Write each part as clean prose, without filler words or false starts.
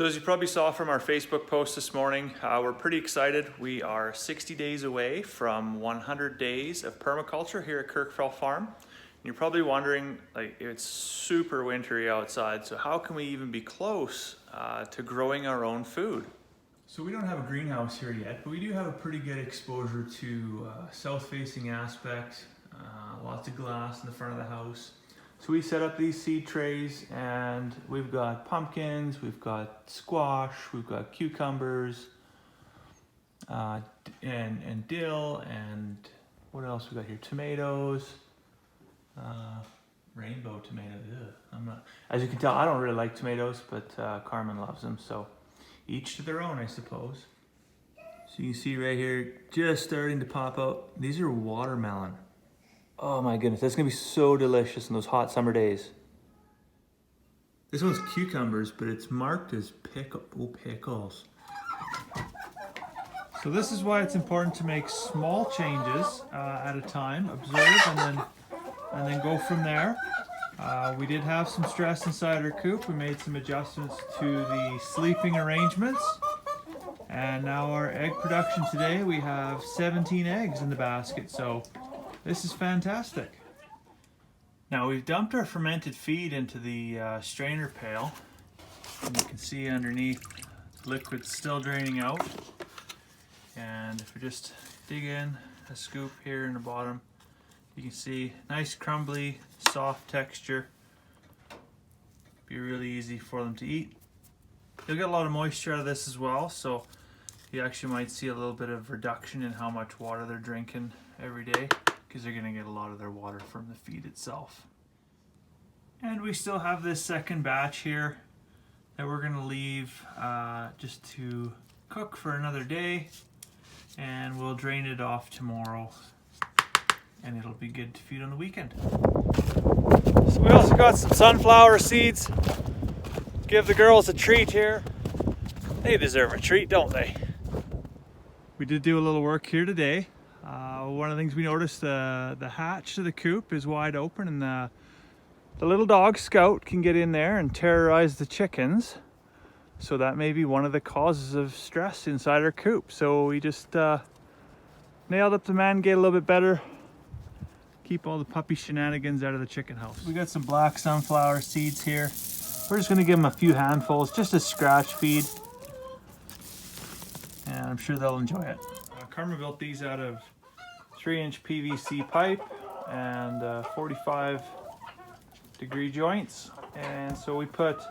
So as you probably saw from our Facebook post this morning, we're pretty excited. We are 60 days away from 100 days of permaculture here at Kirkfell Farm. And you're probably wondering, like, it's super wintry outside, so how can we even be close to growing our own food? So we don't have a greenhouse here yet, but we do have a pretty good exposure to south-facing aspects, lots of glass in the front of the house. So we set up these seed trays and we've got pumpkins, we've got squash, we've got cucumbers, and dill, and what else we got here? Tomatoes, rainbow tomatoes. As you can tell, I don't really like tomatoes, but Carmen loves them, so each to their own, I suppose. So you can see right here, just starting to pop out. These are watermelon. Oh my goodness, that's gonna be so delicious in those hot summer days. This one's cucumbers, but it's marked as pickles. So this is why it's important to make small changes at a time, observe, and then go from there. We did have some stress inside our coop. We made some adjustments to the sleeping arrangements. And now our egg production today, we have 17 eggs in the basket. So this is fantastic. Now we've dumped our fermented feed into the strainer pail. And you can see underneath, liquid's still draining out. And if we just dig in a scoop here in the bottom, you can see nice crumbly, soft texture. Be really easy for them to eat. You'll get a lot of moisture out of this as well, so you actually might see a little bit of reduction in how much water they're drinking every day, because they're going to get a lot of their water from the feed itself. And we still have this second batch here that we're going to leave just to cook for another day, and we'll drain it off tomorrow, and it'll be good to feed on the weekend. So we also got some sunflower seeds. Give the girls a treat here. They deserve a treat, don't they? We did do a little work here today. One of the things we noticed, the hatch to the coop is wide open, and the little dog Scout can get in there and terrorize the chickens. So that may be one of the causes of stress inside our coop. So we just nailed up the man gate a little bit better. Keep all the puppy shenanigans out of the chicken house. We got some black sunflower seeds here. We're just gonna give them a few handfuls, just a scratch feed. And I'm sure they'll enjoy it. Carmen built these out of 3-inch PVC pipe and 45-degree joints. And so we put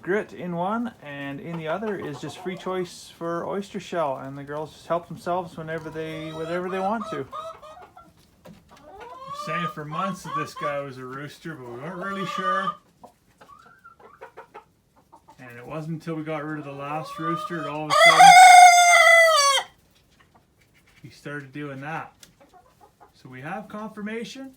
grit in one, and in the other is just free choice for oyster shell, and the girls just help themselves whenever they want to. We're saying for months that this guy was a rooster, but we weren't really sure. And it wasn't until we got rid of the last rooster that all of a sudden he started doing that. So we have confirmation.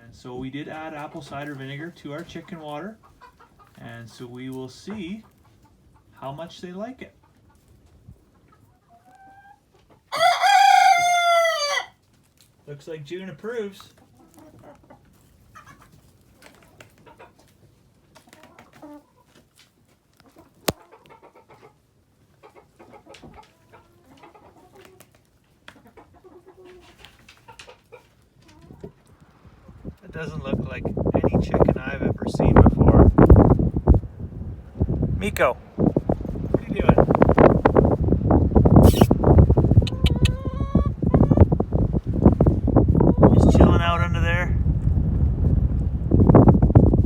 And so we did add apple cider vinegar to our chicken water. And so we will see how much they like it. Looks like June approves. That doesn't look like any chicken I've ever seen before. Miko, what are you doing? Just chilling out under there,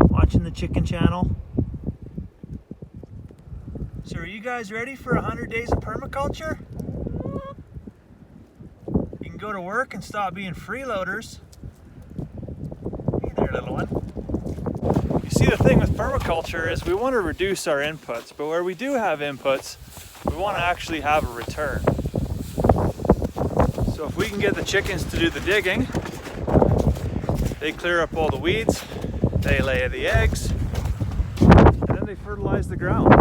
watching the chicken channel. So are you guys ready for 100 days of permaculture? You can go to work and stop being freeloaders. Hey there, little one. See, the thing with permaculture is we want to reduce our inputs, but where we do have inputs, we want to actually have a return. So if we can get the chickens to do the digging, they clear up all the weeds, they lay the eggs, and then they fertilize the ground.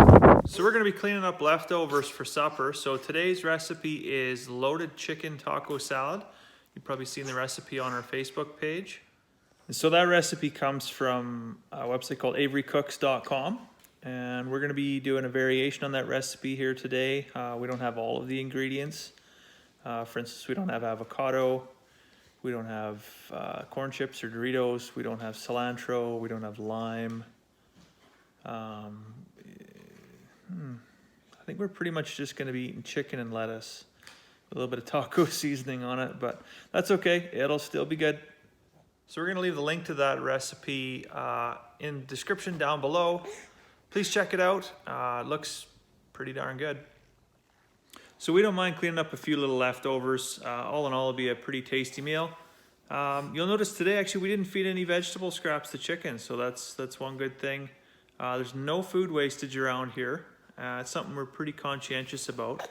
So we're going to be cleaning up leftovers for supper. So today's recipe is loaded chicken taco salad. You've probably seen the recipe on our Facebook page. And so that recipe comes from a website called averycooks.com. And we're going to be doing a variation on that recipe here today. We don't have all of the ingredients. For instance, we don't have avocado. We don't have corn chips or Doritos. We don't have cilantro. We don't have lime. I think we're pretty much just going to be eating chicken and lettuce. A little bit of taco seasoning on it, but that's okay. It'll still be good. So we're going to leave the link to that recipe in the description down below. Please check it out. It looks pretty darn good. So we don't mind cleaning up a few little leftovers. All in all, it'll be a pretty tasty meal. You'll notice today, actually, we didn't feed any vegetable scraps to chicken, so that's one good thing. There's no food wastage around here. It's something we're pretty conscientious about,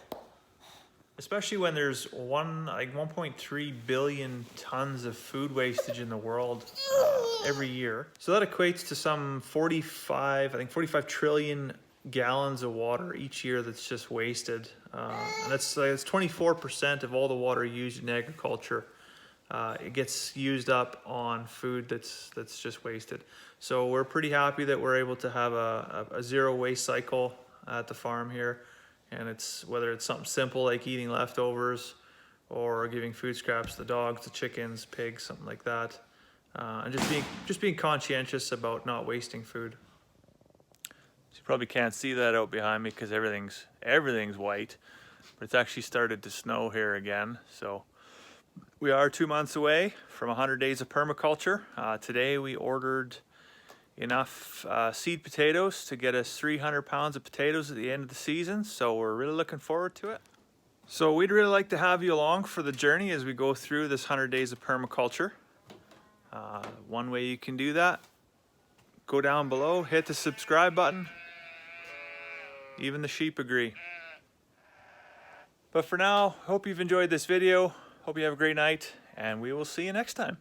especially when there's 1.3 billion tons of food wastage in the world every year. So that equates to some 45 trillion gallons of water each year that's just wasted. And that's 24% of all the water used in agriculture. It gets used up on food that's just wasted. So we're pretty happy that we're able to have a zero waste cycle at the farm here. And whether it's something simple like eating leftovers or giving food scraps to the dogs, the chickens, pigs, something like that. And just being conscientious about not wasting food. You probably can't see that out behind me because everything's white, but it's actually started to snow here again. So we are 2 months away from 100 days of permaculture. Today we ordered enough seed potatoes to get us 300 pounds of potatoes at the end of the season. So we're really looking forward to it. So we'd really like to have you along for the journey as we go through this 100 days of permaculture. One way you can do that, go down below, hit the subscribe button. Even the sheep agree. But for now, hope you've enjoyed this video. Hope you have a great night, and we will see you next time.